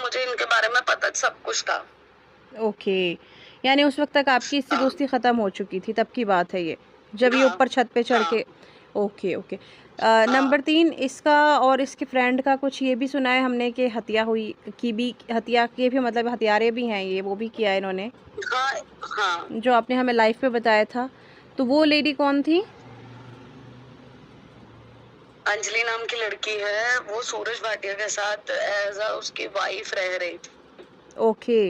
मुझे इनके बारे में पता सब कुछ था। ओके, यानी उस वक़्त तक आपकी इससे हाँ, दोस्ती ख़त्म हो चुकी थी, तब की बात है ये? जब ये हाँ, ऊपर छत पे चढ़ हाँ, के ओके, ओके। हाँ, नंबर 3 इसका और इसके फ्रेंड का कुछ ये भी सुना है हमने कि हत्या हुई की भी हत्या के भी मतलब हत्यारे भी हैं ये, वो भी किया है इन्होंने, हाँ, हाँ। जो आपने हमें लाइव पे बताया था। तो वो लेडी कौन थी? अंजलि नाम की लड़की है, वो सूरज भाटिया के साथ एज़ उसकी वाइफ रह रही थी। ओके।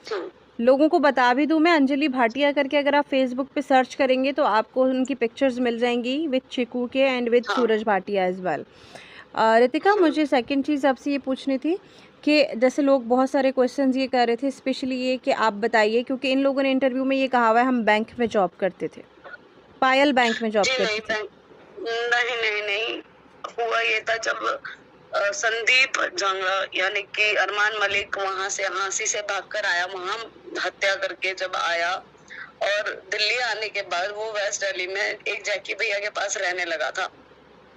हुँ, लोगों को बता भी दूँ मैं, अंजलि भाटिया करके अगर आप फ़ेसबुक पे सर्च करेंगे तो आपको उनकी पिक्चर्स मिल जाएँगी विद चिकू के एंड विद हाँ, सूरज भाटिया एज़ वेल। रितिका, हुँ, मुझे सेकंड चीज़ आपसे ये पूछनी थी कि जैसे लोग बहुत सारे क्वेश्चंस ये कर रहे थे, स्पेशली ये कि आप बताइए, क्योंकि इन लोगों ने इंटरव्यू में ये कहा हुआ है हम बैंक में जॉब करते थे। पायल बैंक में जॉब जी नहीं करती थी। बैंक नहीं, नहीं, नहीं, हुआ ये था जब संदीप जांगड़ा यानी कि अरमान मलिक वहाँ से झांसी से भागकर आया, वहाँ हत्या करके जब आया और दिल्ली आने के बाद वो वेस्ट दिल्ली में एक जैकी भैया के पास रहने लगा था।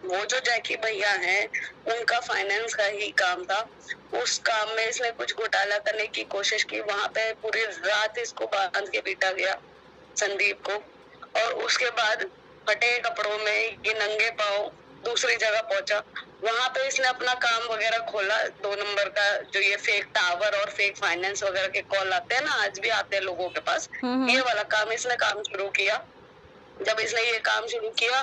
वो जो जैकी भैया हैं, उनका फाइनेंस का ही काम था। उस काम में इसने कुछ घोटाला करने की कोशिश की, वहाँ पे पूरी रात इसको बांध के पीटा गया, संदीप को। और उसके बाद फटे कपड़ों में ये नंगे पाँव दूसरी जगह पहुंचा। वहां पे इसने अपना काम वगैरह खोला, 2 नंबर का, जो ये फेक टावर और फेक फाइनेंस वगैरह के कॉल आते हैं ना, आज भी आते हैं लोगों के पास, हुँ, ये हुँ। वाला काम इसने काम शुरू किया। जब इसने ये काम शुरू किया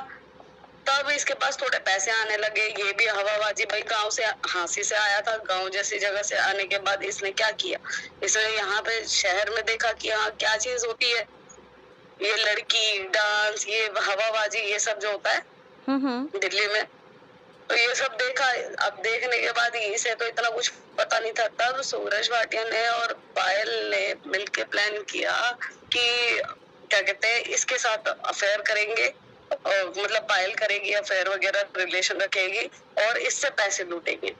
तब इसके पास थोड़े पैसे आने लगे। ये भी हवाबाजी, भाई गांव से झांसी से आया था, गांव जैसी जगह से आने के बाद इसने क्या किया, इसने यहाँ पे शहर में देखा कि हाँ क्या चीज होती है, ये लड़की डांस, ये हवाबाजी, ये सब जो होता है हुँ, हुँ। दिल्ली में, तो ये सब देखा। अब देखने के बाद इसे तो इतना कुछ पता नहीं था। तब सूरज भाटिया ने और पायल ने मिलके प्लान किया कि क्या कहते हैं, इसके साथ अफेयर करेंगे, और मतलब पायल करेगी अफेयर वगैरह, रिलेशन रखेगी और इससे पैसे लूटेंगे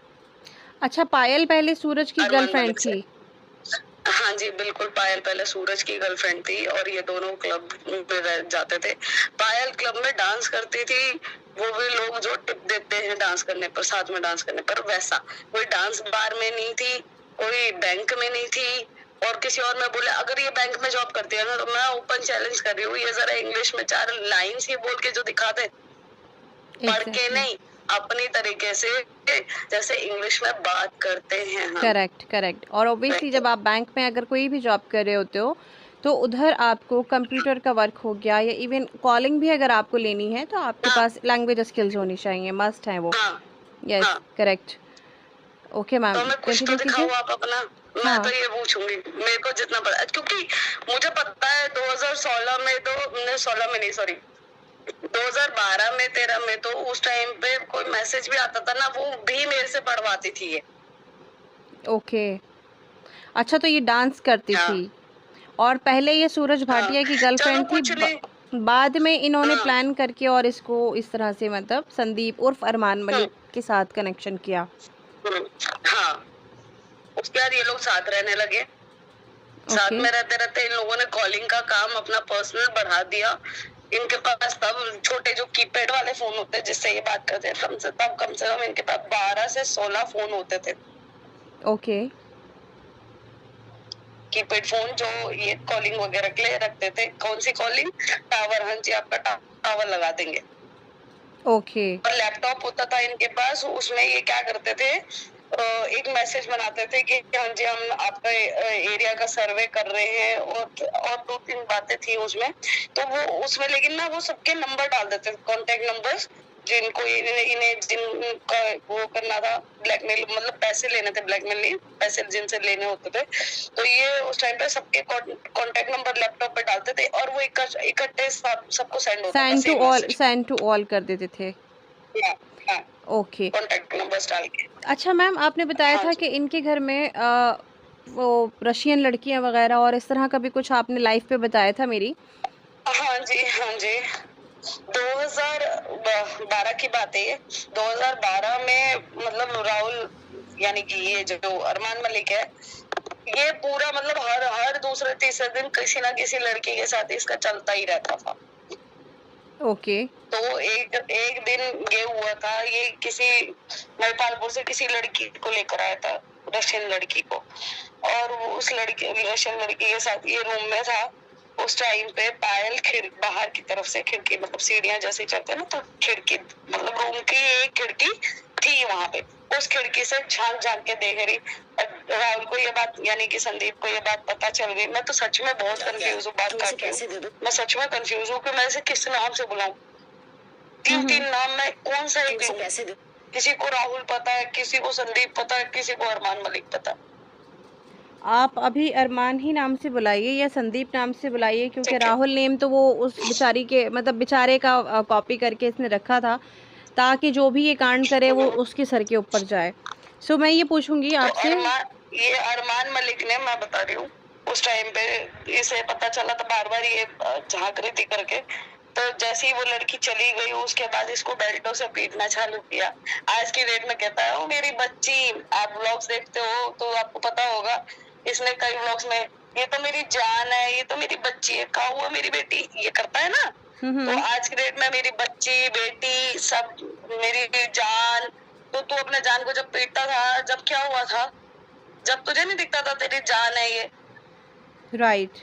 अच्छा, पायल पहले सूरज की अरमान गर्लफ्रेंड मलिक से। थी। हाँ जी, बिल्कुल, पायल पहले सूरज की गर्लफ्रेंड थी और ये दोनों क्लब में रह जाते थे। पायल क्लब में डांस करती थी, वो भी लोग जो टिप देते हैं डांस करने पर, साथ में डांस करने पर, वैसा। कोई डांस बार में नहीं थी, कोई बैंक में नहीं थी। और किसी और में बोले अगर ये बैंक में जॉब करती है ना, तो मैं ओपन चैलेंज कर रही हूँ, ये जरा इंग्लिश में 4 लाइन्स ही बोल के जो दिखा दे, पढ़ के एग्ज़ैक्टली। नहीं, अपनी तरीके से, जैसे इंग्लिश में बात करते हैं हम। Correct, correct. और ऑब्वियसली वैसे। जब आप बैंक में अगर कोई भी जॉब कर रहे होते हो, तो उधर आपको कंप्यूटर का वर्क हो गया या इवन कॉलिंग भी अगर आपको लेनी है, तो आपके हाँ, पास लैंग्वेज स्किल्स होनी चाहिए, मस्ट हैं वो। हाँ, यस, हाँ। करेक्ट। ओके मैम, तो मैं कुछ तो कंटिन्यू कीजिए। दिखाऊँ आप अपना। मैं तो हाँ, ये पूछूंगी, मेरे को जितना पता, क्योंकि मुझे पता है 2016 में तो, 16 में नहीं, सॉरी, 2012 में, 13 में, तो उस टाइम पे कोई मैसेज भी आता था ना, वो भी मेरे से पढ़वाती थी ये। ओके। अच्छा, तो ये डांस करती हाँ, थी और पहले ये सूरज हाँ, भाटिया की चलो गर्लफ्रेंड थी, कुछ नहीं। बाद में इन्होंने हाँ, प्लान करके और इसको इस तरह से मतलब संदीप उर्फ अरमान हम्म, मलिक के साथ कनेक्शन किया। हम्म, हाँ। उसके बाद ये लोग साथ रहने लगे। साथ ओके। में रहते रहते इन लोगों ने कॉलिंग का काम अपना पर्सनल बढ़ा दिया। इनके पास तब छोटे जो कीपैड वाले फोन होते हैं जिससे ये बात करते हैं, कम से कम इनके पास 12 से 16 फोन होते थे। ओके। कीपैड फोन जो ये कॉलिंग वगैरह के लिए रखते थे। कौन सी कॉलिंग? टावर, हाँ जी, आपका टावर लगा देंगे। ओके। और लैपटॉप होता था इनके पास, उसमें ये क्या करते थे, एक मैसेज बनाते थे कि हाँ जी हम आपका एरिया का सर्वे कर रहे हैं, और 2-3 बातें थी उसमें। तो वो उसमें लेकिन ना वो सबके नंबर डाल देते थे, कॉन्टेक्ट नंबर्स, जिनको इन्हें जिनका वो करना था, ब्लैकमेल, मतलब पैसे लेने थे, ब्लैकमेल नहीं, पैसे जिनसे लेने होते थे। तो ये उस टाइम पे सबके कॉन्टेक्ट नंबर लैपटॉप पे डालते थे और वो इकट्ठे सबको सेंड होता था same message. Send to all कर देते थे। हाँ, हाँ, ओके। कॉन्टैक्ट नंबर्स डाल के। अच्छा मैम, आपने बताया हाँ था जी। कि इनके घर में वो रशियन लड़कियां वगैरह और इस तरह का भी कुछ आपने लाइव पे बताया था मेरी। हाँ जी, हाँ जी। 2012 की बात है ये। 2012 में मतलब राहुल, यानी कि ये जो अरमान मलिक है, ये पूरा मतलब हर हर दूसरे तीसरे दिन किसी ना किसी लड़की के साथ इसका चलता ही रहता था। ओके। तो एक एक दिन ये हुआ था, ये किसी महिपालपुर से किसी लड़की को लेकर आया था, रशियन लड़की को, और वो उस लड़की रशियन लड़की के साथ ये रूम में था। उस टाइम पे पायल बाहर की तरफ से खिड़की, मतलब सीढ़ियां जैसे चलते हैं ना, तो खिड़की मतलब रूम की एक खिड़की थी वहां पे, उस खिड़की से झांक झांक के देख रही। राहुल को ये बात, यानी कि संदीप को ये बात पता चल गई। मैं तो सच में बहुत कंफ्यूज हूँ, बात काट रही हूँ, मैं सच में कंफ्यूज हूँ कि मैं इसे किस नाम से बुलाऊं। तीन नाम में कौन सा एक लूं? किसी को राहुल पता है, किसी को संदीप पता है, किसी को अरमान मलिक पता है। आप अभी अरमान ही नाम से बुलाइए या संदीप नाम से बुलाइए, क्योंकि ठीक है। राहुल नेम तो वो उस बेचारी के मतलब बेचारे का कॉपी करके इसने रखा था, ताकि जो भी ये कांड करे वो उसके सर के ऊपर जाए। सो मैं ये पूछूंगी तो आपसे। ये अरमान मलिक ने, मैं बता रही हूँ, उस टाइम पे इसे पता चला तो बार बार ये झांक रही थी करके, तो जैसे ही वो लड़की चली गई उसके बाद इसको बेल्टों से पीटना चालू किया। आज की डेट में कहता है, ओ मेरी बच्ची, आप व्लॉग्स देखते हो तो आपको पता होगा, इसने कई व्लॉग्स में, ये तो मेरी जान है, ये तो मेरी बच्ची है, कहाँ हुआ मेरी बेटी, ये करता है ना। तो आज की डेट में मेरी बच्ची, बेटी, सब मेरी जान। तो तू अपने जान को जब पीटता था, जब क्या हुआ था, जब तुझे नहीं दिखता था तेरी जान है ये, राइट।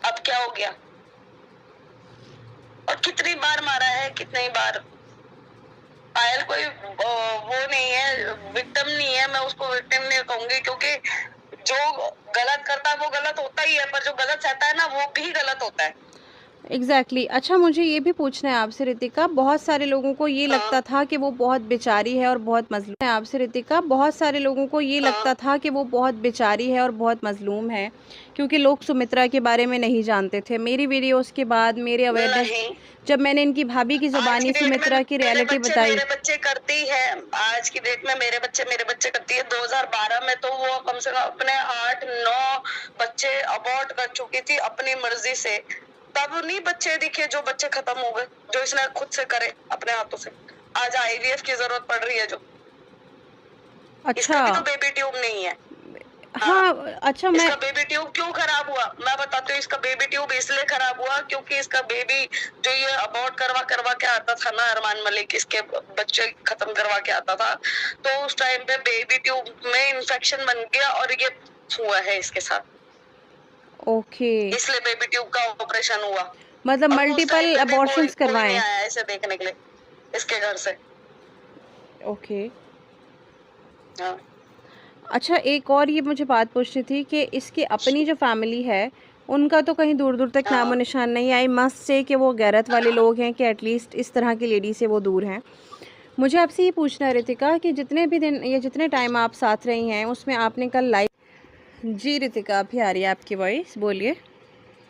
अब क्या हो गया? और कितनी बार मारा है, कितनी बार। पायल कोई वो नहीं है, विक्टिम नहीं है, मैं उसको विक्टिम नहीं कहूंगी, क्योंकि जो गलत करता है वो गलत होता ही है, पर जो गलत सहता है ना वो भी गलत होता है। एग्जैक्टली अच्छा, मुझे ये भी पूछना है आपसे रितिका, बहुत सारे लोगों को ये लगता था कि वो बहुत बेचारी है और बहुत मजलूम है। आपसे रितिका, बहुत सारे लोगों को ये लगता था कि वो बहुत बेचारी है और बहुत मजलूम है, क्योंकि लोग सुमित्रा के बारे में नहीं जानते थे। मेरी वीडियोस के बाद, मेरे अवेयरनेस, जब मैंने इनकी भाभी की ज़ुबानी सुमित्रा की रियलिटी बताई। मेरे बच्चे करती है, आज की डेट में मेरे बच्चे करती है। 2012 में तो वो कम से कम अपने 8-9 बच्चे अबॉर्ट कर चुकी थी अपनी मर्जी से। तब नहीं बच्चे दिखे जो बच्चे खत्म हो गए, जो इसने खुद से करे अपने हाथों से। आज आईवीएफ की जरूरत पड़ रही है जो। अच्छा, इसका भी तो बेबी ट्यूब नहीं है। हाँ अच्छा, मैं इसका बेबी ट्यूब क्यों खराब हुआ, मैं बताती हूँ। इसका बेबी ट्यूब इसलिए खराब हुआ क्योंकि इसका बेबी जो ये अबॉर्ट करवा के आता था ना, अरमान मलिक इसके बच्चे खत्म करवा के आता था, तो उस टाइम पे बेबी ट्यूब में इंफेक्शन बन गया और ये हुआ है इसके साथ। ओके, इसलिए बेबी ट्यूब का ऑपरेशन हुआ। मतलब और उस मल्टीपल टाइम पे भी अबॉर्शंस कोई करवाए। नहीं आया इसे देखने के लिए इसके घर से। ओके, हाँ। अच्छा, एक और ये मुझे बात पूछनी थी कि इसकी अपनी जो फैमिली है, उनका तो कहीं दूर दूर तक नामो निशान नहीं। आई मस्ट से कि वो गैरत वाले लोग हैं कि एटलीस्ट इस तरह की लेडी से वो दूर हैं। मुझे आपसे ये पूछना है रितिका कि जितने भी दिन या जितने टाइम आप साथ रही हैं, उसमें आपने कल लाइव। जी रितिका, अभी आ रही है आपकी वॉइस, बोलिए।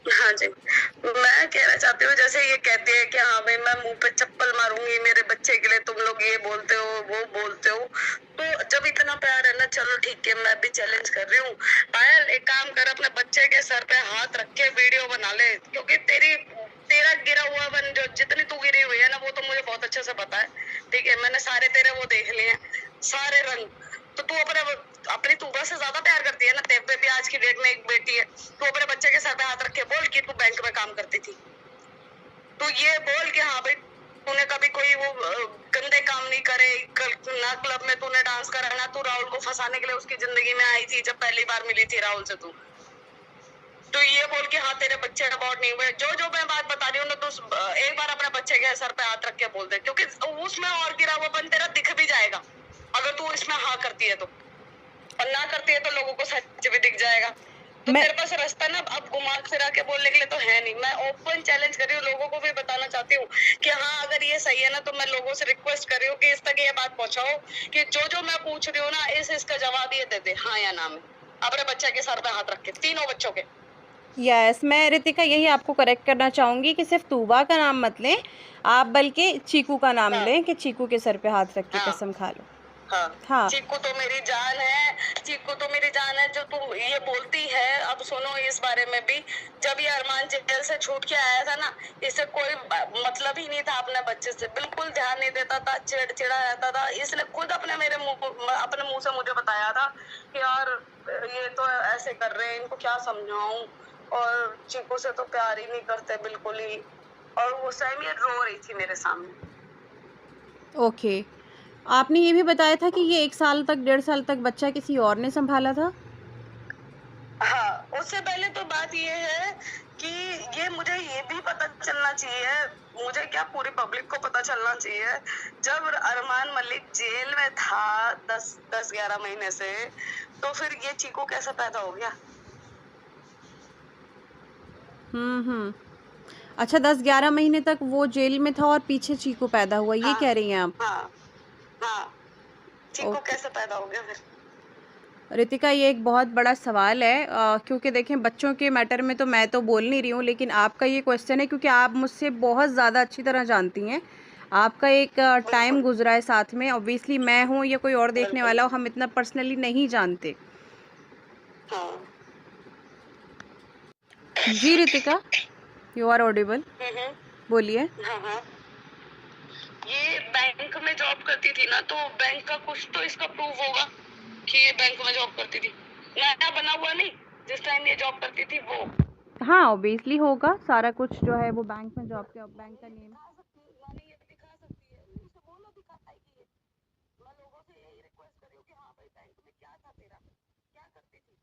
हाँ जी, मैं कहना चाहती हूँ, जैसे ये कहती है कि हाँ भाई मैं मुंह पे चप्पल मारूंगी मेरे बच्चे के लिए, तुम लोग ये बोलते हो वो बोलते हो, तो जब इतना प्यार है ना, चलो ठीक है, मैं भी चैलेंज कर रही हूँ। पायल, एक काम कर, अपने बच्चे के सर पे हाथ रख के वीडियो बना ले, क्योंकि तेरा गिरा हुआ बन, जो जितनी तू गिरी हुई है ना, वो तो मुझे बहुत अच्छे से पता है। ठीक है, मैंने सारे तेरे वो देख लिए हैं, सारे रंग। तो तू अपनी तूबा से ज्यादा प्यार करती है ना, तेरे पे भी आज की डेट में एक बेटी है। तू अपने बच्चे के सर पे हाथ रख के बोल कि तू बैंक में काम करती थी। तू ये बोल कि हाँ भाई तूने कभी कोई वो गंदे काम नहीं करे, ना क्लब में तूने डांस करा, ना तू राहुल को फंसाने के लिए उसकी जिंदगी में आई थी जब पहली बार मिली थी राहुल से तू। तो ये बोल के हाँ तेरे बच्चे अबॉर्ट नहीं हुए, जो जो मैं बात बता रही हूँ ना, तो एक बार अपने बच्चे के सर पे हाथ रख के बोल दे, क्योंकि उसमें और गिरा हुआ बन तेरा दिख भी जाएगा अगर तू इसमें हाँ करती है तो, और ना करती है तो लोगों को सच भी दिख जाएगा। तो तेरे पास रास्ता ना अब घुमा फिरा के बोलने के लिए तो है नहीं। मैं ओपन चैलेंज कर रही हूँ, लोगों को भी बताना चाहती हूँ कि हाँ अगर ये सही है ना, तो मैं लोगों से रिक्वेस्ट कर रही हूँ कि इस तक ये बात पहुंचाओ कि जो जो मैं पूछ रही हूँ ना, इसका जवाब ये दे दे, हाँ या ना में, अपने बच्चे के सर पे हाथ रख के, तीनों बच्चों के। यस, मैं रितिका यही आपको करेक्ट करना चाहूँगी कि सिर्फ तूबा का नाम मत लें आप, बल्कि चीकू का नाम लें कि चीकू के सर पे हाथ रख के कसम खा लो। हाँ, चीकू तो मेरी जान है, चीकू तो मेरी जान है। जो तू ये बोलती है, अब सुनो इस बारे में भी, जब ये अरमान जेल से छूट के आया था ना, इसे कोई मतलब ही नहीं था अपने बच्चे से, बिल्कुल ध्यान नहीं देता था, चिड़चिड़ा रहता था। इसने खुद अपने मुंह से मुझे बताया था कि यार ये तो ऐसे कर रहे हैं, इनको क्या समझाऊं। और चीकू से तो प्यार ही नहीं करते बिल्कुल ही। और उस टाइम ये रो रही थी मेरे सामने। ओके। आपने ये भी बताया था कि ये 1 साल तक 1.5 साल तक बच्चा किसी और ने सँभाला था? हाँ, उससे पहले तो बात ये है कि ये मुझे ये भी पता चलना चाहिए, मुझे क्या पूरी पब्लिक को पता चलना चाहिए, जब अरमान मलिक जेल में था 10-11 महीने से, तो फिर ये चीकू कैसे पैदा हो गया? हुँ। अच्छा, 10-11 महीने तक वो जेल में था और पीछे चीकू पैदा हुआ, ये हाँ, कह रही हैं आप? हाँ, हाँ। चीकू ओके। कैसे पैदा हो गया फिर? रितिका, ये एक बहुत बड़ा सवाल है, क्योंकि देखें बच्चों के मैटर में तो मैं तो बोल नहीं रही हूँ, लेकिन आपका ये क्वेश्चन है क्योंकि आप मुझसे बहुत ज़्यादा अच्छी तरह जानती हैं। आपका एक टाइम बिल्कुल, गुज़रा है साथ में, ऑब्वियसली मैं हूँ या कोई और देखने बिल्कुल। वाला हो, हम इतना पर्सनली नहीं जानते। हाँ। जी रितिका, यू आर ऑडिबल, हुँ, बोलिए। हाँ, हाँ। ये बैंक में जॉब करती थी ना, तो बैंक का कुछ तो इसका प्रूफ होगा कि ये बैंक में जॉब करती थी। नया बना हुआ नहीं, जिस टाइम ये जॉब करती थी वो। हाँ, ऑब्वियसली होगा, सारा कुछ जो है वो बैंक में जॉब के बैंक का नेम। दिखा सकती है, यानी ये दिखा सकती है। उसे बोलो दिखा पाएगी ये। मैं लोगों से यही रिक्वेस्ट कर रही हूँ कि हाँ भाई, बैंक में क्या था तेरा? क्या करती थी?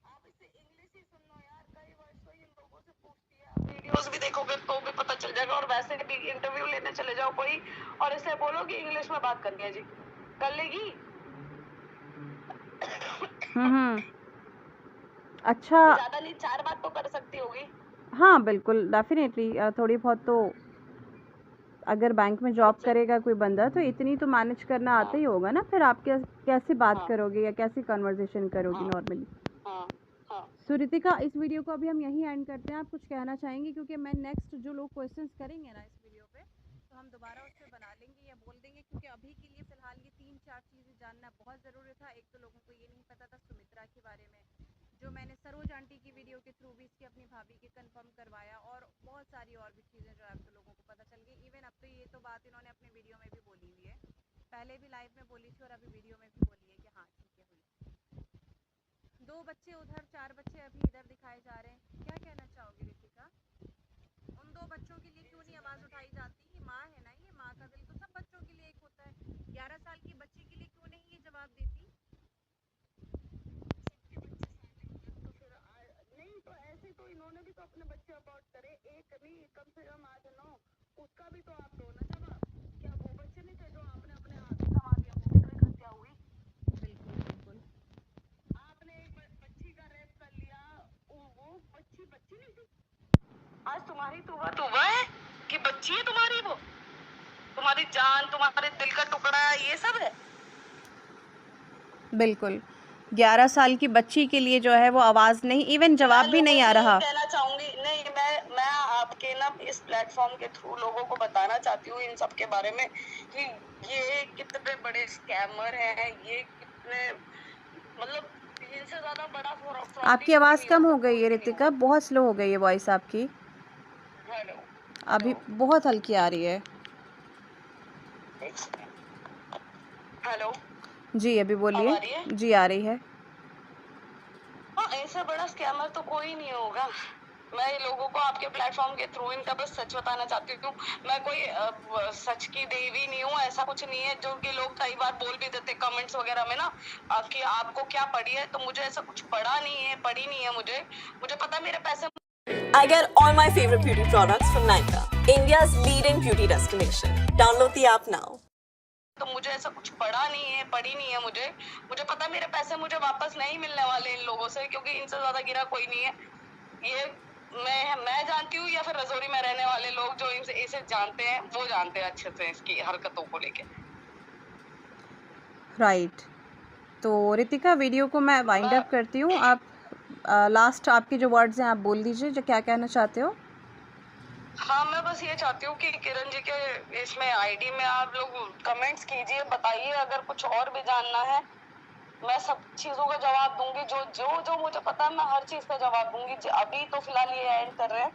आप इससे इंग्लिश ही सुन लो यार, कई वर्ड तो इन लोगों से पूछती है। आप वीडियोस भी देखोगे तो भी पता चल जाएगा, और वैसे भी इंटरव्यू लेने चले जाओ कोई, और इससे बोलो कि इंग्लिश में बात करनी है जी, कर लेगी। हुँ। अच्छा। ज्यादा नहीं, 4 बात तो कर सकती होगी। हाँ, बिल्कुल, डेफ़िनेटली थोड़ी बहुत तो अगर बैंक में जॉब मुझसे। करेगा कोई बंदा तो इतनी तो मैनेज करना आता हाँ, ही होगा ना, फिर आप कैसे बात हाँ, करोगे या कैसे कन्वर्सेशन करोगी हाँ, नॉर्मली। हाँ, हाँ। सो रितिका, इस वीडियो को अभी हम यहीं एंड करते हैं। आप कुछ कहना चाहेंगी, क्योंकि मैं नेक्स्ट जो लोग क्वेश्चंस करेंगे ना इस वीडियो पे, तो हम दोबारा उस पर बना लेंगे या बोल देंगे, क्योंकि अभी के लिए फ़िलहाल ये 3-4 चीज़ें जानना बहुत ज़रूरी था। एक तो लोगों को ये नहीं पता था सुमित्रा के बारे में, जो मैंने सरोज आंटी की वीडियो के थ्रू भी इसकी अपनी भाभी के कंफर्म करवाया, और बहुत सारी और भी चीज़ें जो अब तो लोगों को पता चल गई। इवन अब तो ये तो बात इन्होंने अपने वीडियो में भी बोली हुई है, पहले भी लाइव में बोली थी और अभी वीडियो में भी बोली है कि हाँ ठीक है हुई। 2 बच्चे उधर, 4 बच्चे अभी इधर दिखाए जा रहे हैं, क्या कहना चाहोगे रितिका? उन 2 बच्चों के लिए क्यों नहीं आवाज़ उठाई जाती? ये माँ है ना, ये माँ का दिल तो सब बच्चों के लिए एक होता है। 11 साल की बच्ची के लिए क्यों नहीं ये जवाब देती? नहीं तो ऐसे तो इन्होंने भी तो अपने बच्चे अबॉर्ट करे, एक नहीं कम से कम 8-9, उसका भी तो आप दो ना जवाब। क्या वो बच्चे नहीं थे जो आपने अपने हाथ से कमा दिया, वो भी तो एक हत्या हुई। बिल्कुल, बिल्कुल। आपने एक बच्ची का रेप कर लिया, वो बच्ची बच्ची नहीं थी। आज तुम्हारी तौबा तौबा है कि बच्ची है तुम्हारी, वो तुम्हारी जान, तुम्हारे दिल का टुकड़ा, ये सब है। बिल्कुल, 11 साल की बच्ची के लिए जो है वो आवाज़ नहीं, इवन मैं जवाब भी लोगों नहीं आ से ये रहा। कहना चाहूंगी, नहीं मैं आपके ना इस प्लेटफॉर्म के थ्रू लोगों को बताना चाहती हूँ इन सब के बारे में कि ये कितने बड़े स्कैमर हैं, ये कितने, मतलब इनसे ज्यादा बड़ा फ्रॉडी आपकी कोई आवाज़ नहीं कम होगा, हो गई कोई है भी नहीं होगा। रितिका, बहुत स्लो हो गई है वॉइस आपकी, हेलो, अभी हेलो, बहुत हल्की आ रही है। हेलो। जी, अभी अब आ बोलिए। रही है? जी, आ रही है। हाँ, ऐसा बड़ा स्कैमर तो कोई नहीं होगा। मैं लोगों को आपके प्लेटफॉर्म के थ्रू इनका बस सच बताना चाहती हूँ। मैं कोई सच की देवी नहीं हूँ, ऐसा कुछ नहीं है, जो कि लोग कई बार बोल भी देते कमेंट्स वगैरह में ना, कि आपको क्या पड़ी है, तो मुझे ऐसा कुछ पड़ा नहीं है, पड़ी नहीं है मुझे पता है मेरे पैसे। I get all my favorite beauty products from Nykaa, India's leading beauty destination. Download the app now. तो मुझे ऐसा कुछ पड़ा नहीं है, पड़ी नहीं है मुझे पता है मेरे पैसे मुझे वापस नहीं मिलने वाले इन लोगों से, क्योंकि इनसे ज्यादा गिरा कोई नहीं है। ये मैं जानती हूँ, या फिर रजौरी में रहने वाले लोग जो इसे जानते हैं वो जानते हैं अच्छे से इसकी हरकतों को लेके। राइट। तो रितिका, वीडियो को मैं वाइंड अप करती हूँ। आप लास्ट आपके जो वर्ड्स हैं आप बोल दीजिए, जो क्या कहना चाहते हो। हाँ, मैं बस ये चाहती हूँ कि किरण जी के इसमें आईडी में आप लोग कमेंट्स कीजिए, बताइए अगर कुछ और भी जानना है, मैं सब चीजों का जवाब दूंगी, जो जो जो मुझे पता है मैं हर चीज का जवाब दूंगी। अभी तो फिलहाल ये एंड कर रहे हैं,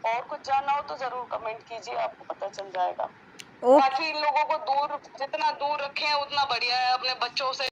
और कुछ जानना हो तो जरूर कमेंट कीजिए, आपको पता चल जाएगा। ओके। बाकी इन लोगों को दूर, जितना दूर रखें उतना बढ़िया है अपने बच्चों से।